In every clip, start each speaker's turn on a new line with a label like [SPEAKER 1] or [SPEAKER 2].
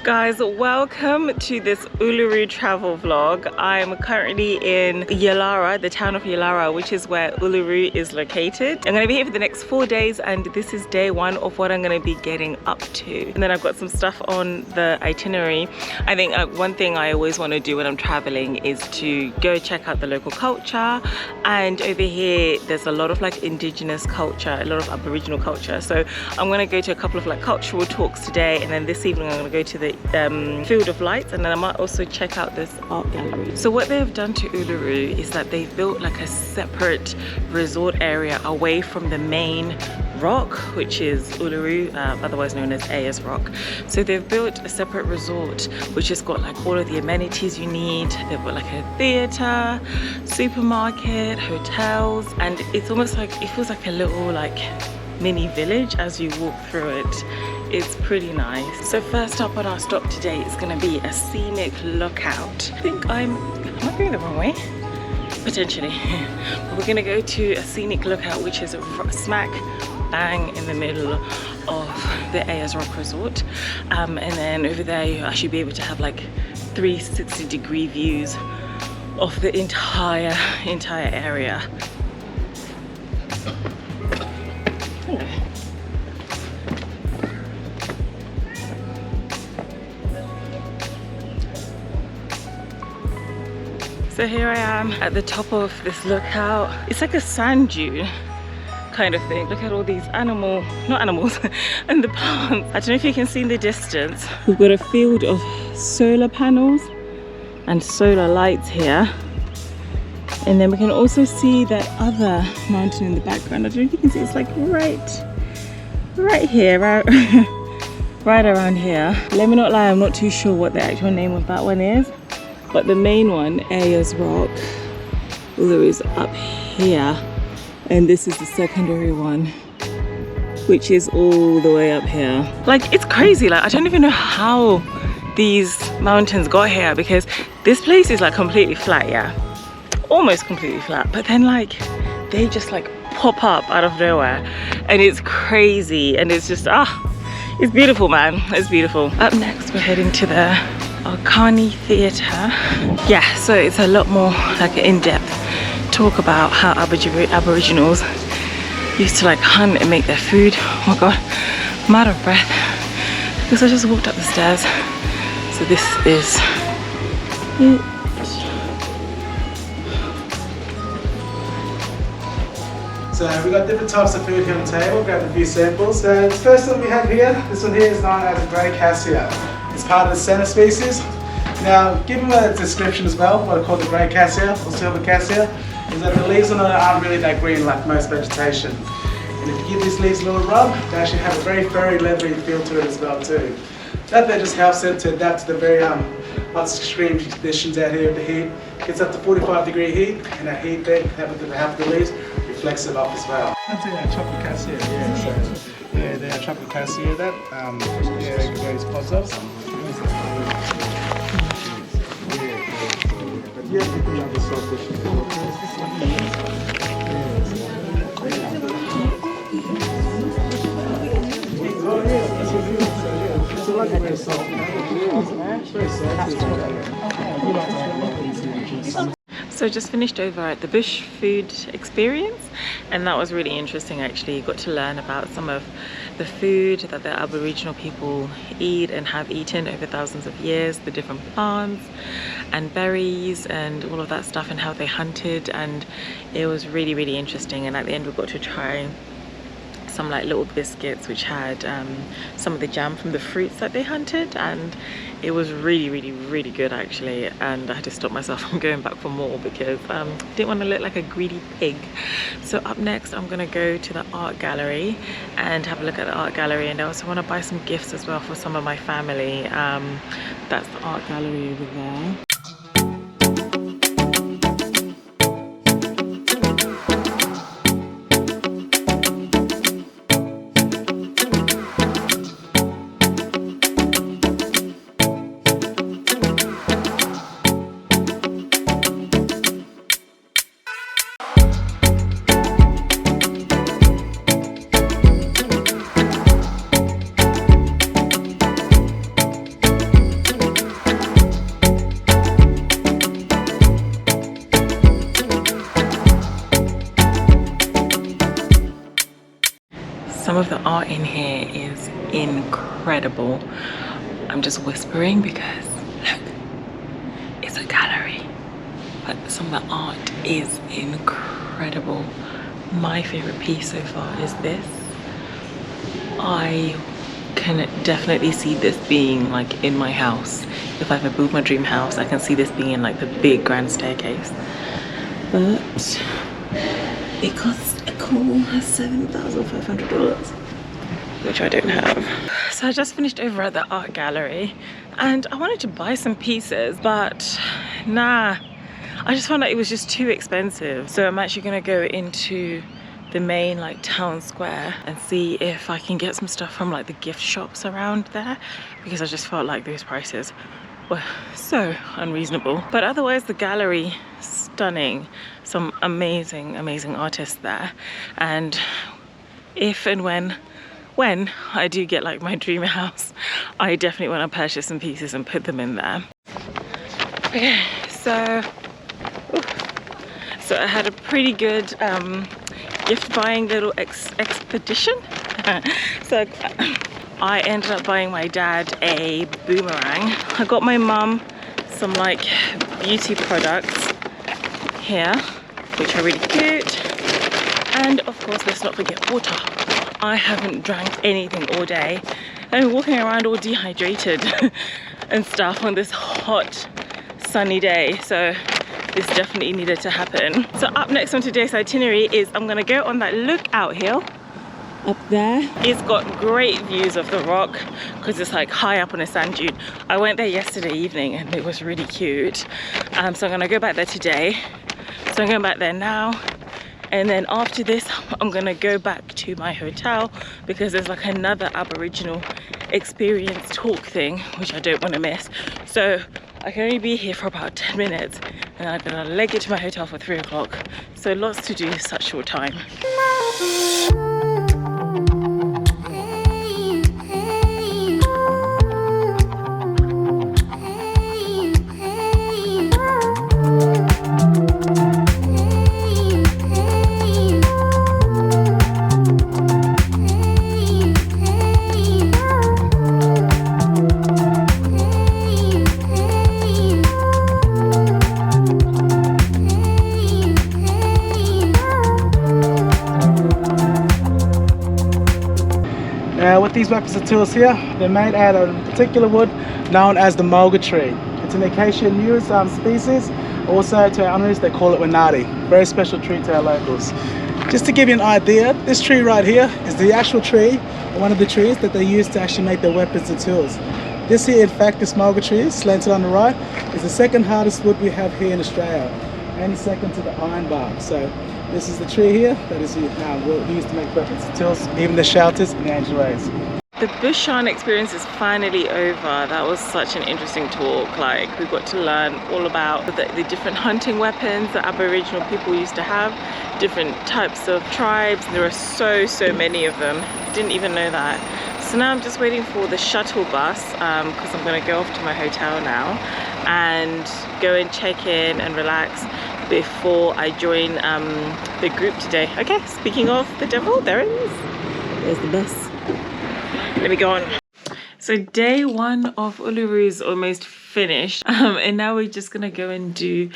[SPEAKER 1] Guys, welcome to this Uluru travel vlog. I'm currently in Yulara, the town of Yulara, which is where Uluru is located. I'm going to be here for the next 4 days, and this is day one of what I'm going to be getting up to. And then I've got some stuff on the itinerary. I think one thing I always want to do when I'm traveling is to go check out the local culture. And over here, there's a lot of like indigenous culture, a lot of Aboriginal culture. So I'm going to go to a couple of like cultural talks today, and then this evening I'm going to go to the Field of Lights, and then I might also check out this art gallery. So what they've done to Uluru is that they've built like a separate resort area away from the main rock, which is Uluru, otherwise known as Ayers rock. So they've built a separate resort which has got like all of the amenities you need. They've got like a theatre, supermarket, hotels, and it's almost like, it feels like a little like mini village as you walk through it. It's pretty nice. So first up on our stop today is going to be a scenic lookout. I think am I going the wrong way? Potentially. But we're going to go to a scenic lookout, which is smack bang in the middle of the Ayers Rock Resort. And then over there you actually be able to have like 360-degree views of the entire area. So here I am at the top of this lookout. It's like a sand dune kind of thing. Look at all these not animals, and the plants. I don't know if you can see in the distance. We've got a field of solar panels and solar lights here. And then we can also see that other mountain in the background. I don't know if you can see, it's like right here, right around here. Let me not lie, I'm not too sure what the actual name of that one is. But the main one, Ayers Rock, Uluru, is up here, and this is the secondary one, which is all the way up here. Like, it's crazy. Like, I don't even know how these mountains got here, because this place is like completely flat, yeah, almost completely flat, but then like they just like pop up out of nowhere, and it's crazy, and it's just it's beautiful, man. It's beautiful. Up next we're heading to the Arcani Theatre. Yeah, so it's a lot more like an in-depth talk about how Aboriginals used to like hunt and make their food. Oh my god, I'm out of breath because I just walked up the stairs. So this is it.
[SPEAKER 2] So we've got different types of food here on the table. Grab a few samples. So the first one we have here, this one here is known as a grey cassia. It's part of the Scenic species. Now, give them a description as well, what I call the grey cassia or silver cassia, is that the leaves on it aren't really that green like most vegetation. And if you give these leaves a little rub, they actually have a very furry, leathery feel to it as well too. That just helps it to adapt to the very hot extreme conditions out here of the heat. Gets up to 45-degree heat, and that heat there, half the leaves, reflects it off as well. That's a chocolate cassia, yeah. So, yeah, they're chocolate cassia. That yeah, various pods of. Yeah, you can have the saltfish. It's like a very salty.
[SPEAKER 1] So just finished over at the bush food experience, and that was really interesting actually. You got to learn about some of the food that the Aboriginal people eat and have eaten over thousands of years, the different plants and berries and all of that stuff, and how they hunted, and it was really, really interesting. And at the end we got to try some like little biscuits which had some of the jam from the fruits that they hunted, and it was really, really, really good actually. And I had to stop myself from going back for more because I didn't want to look like a greedy pig. So up next I'm gonna go to the art gallery and have a look at the art gallery, and I also want to buy some gifts as well for some of my family. That's the art gallery over there. art in here is incredible. I'm just whispering because look, it's a gallery, but some of the art is incredible. My favorite piece so far is this. I can definitely see this being like in my house. If I ever build my dream house, I can see this being in like the big grand staircase. But it costs a cool $7,500, which I don't have. So I just finished over at the art gallery and I wanted to buy some pieces, but nah, I just found that it was just too expensive. So I'm actually gonna go into the main like town square and see if I can get some stuff from like the gift shops around there, because I just felt like those prices were so unreasonable. But otherwise the gallery, stunning, some amazing artists there. And if and when I do get like my dream house, I definitely want to purchase some pieces and put them in there. Okay, so I had a pretty good gift buying little expedition. So I ended up buying my dad a boomerang. I got my mum some like beauty products here, which are really cute. And of course, let's not forget water. I haven't drank anything all day. I'm walking around all dehydrated and stuff on this hot, sunny day. So this definitely needed to happen. So up next on today's itinerary is I'm gonna go on that lookout hill up there. It's got great views of the rock because it's like high up on a sand dune. I went there yesterday evening and it was really cute. So I'm gonna go back there today. So I'm going back there now. And then after this, I'm gonna go back to my hotel because there's like another Aboriginal experience talk thing, which I don't want to miss. So I can only be here for about 10 minutes and I'm gonna leg it to my hotel for 3 o'clock. So lots to do in such short time.
[SPEAKER 2] With these weapons and tools here, they're made out of a particular wood known as the mulga tree. It's an acacia news species. Also to our honours, they call it wanati. Very special tree to our locals. Just to give you an idea, this tree right here is the actual tree, one of the trees that they use to actually make their weapons and tools. This here, in fact, this mulga tree, slanted on the right, is the second hardest wood we have here in Australia, and second to the ironbark. So this is the tree here that is used to make weapons and tools, even the shelters and the ancient ways.
[SPEAKER 1] The Bushan experience is finally over. That was such an interesting talk. Like, we got to learn all about the different hunting weapons that Aboriginal people used to have, different types of tribes. There are so many of them. Didn't even know that. So now I'm just waiting for the shuttle bus because I'm going to go off to my hotel now and go and check in and relax before I join the group today. Okay, speaking of the devil, there it is. There's the bus. Let me go on. So day one of Uluru is almost finished, and now we're just gonna go and do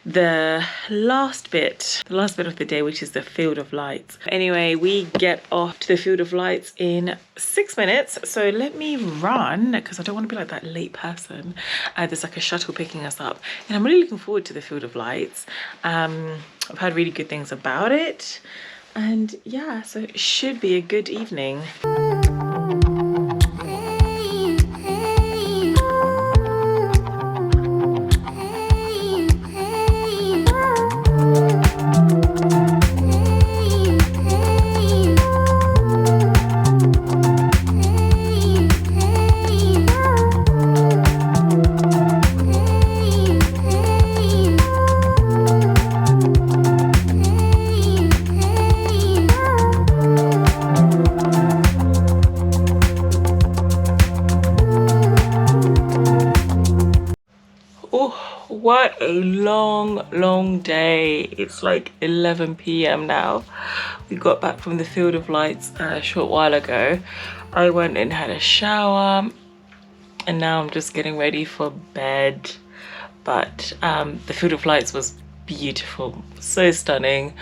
[SPEAKER 1] the last bit of the day, which is the Field of Lights. Anyway, we get off to the Field of Lights in 6 minutes, so let me run because I don't want to be like that late person. There's like a shuttle picking us up, and I'm really looking forward to the Field of Lights. I've heard really good things about it, and yeah, so it should be a good evening. what a long day. It's like 11 p.m. now. We got back from the Field of Lights a short while ago. I went and had a shower and now I'm just getting ready for bed. But the Field of Lights was beautiful, so stunning.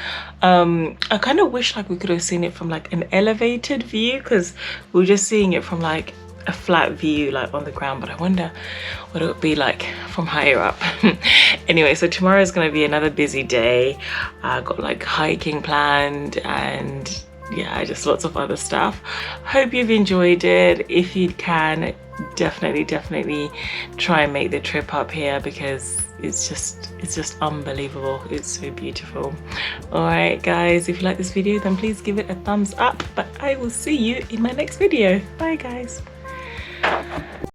[SPEAKER 1] I kind of wish like we could have seen it from like an elevated view, because we were just seeing it from like a flat view like on the ground, but I wonder what it would be like from higher up. Anyway, so tomorrow is going to be another busy day. I got like hiking planned and yeah, just lots of other stuff. Hope you've enjoyed it. If you can, definitely try and make the trip up here, because it's just unbelievable. It's so beautiful. All right guys, if you like this video then please give it a thumbs up, but I will see you in my next video. Bye guys.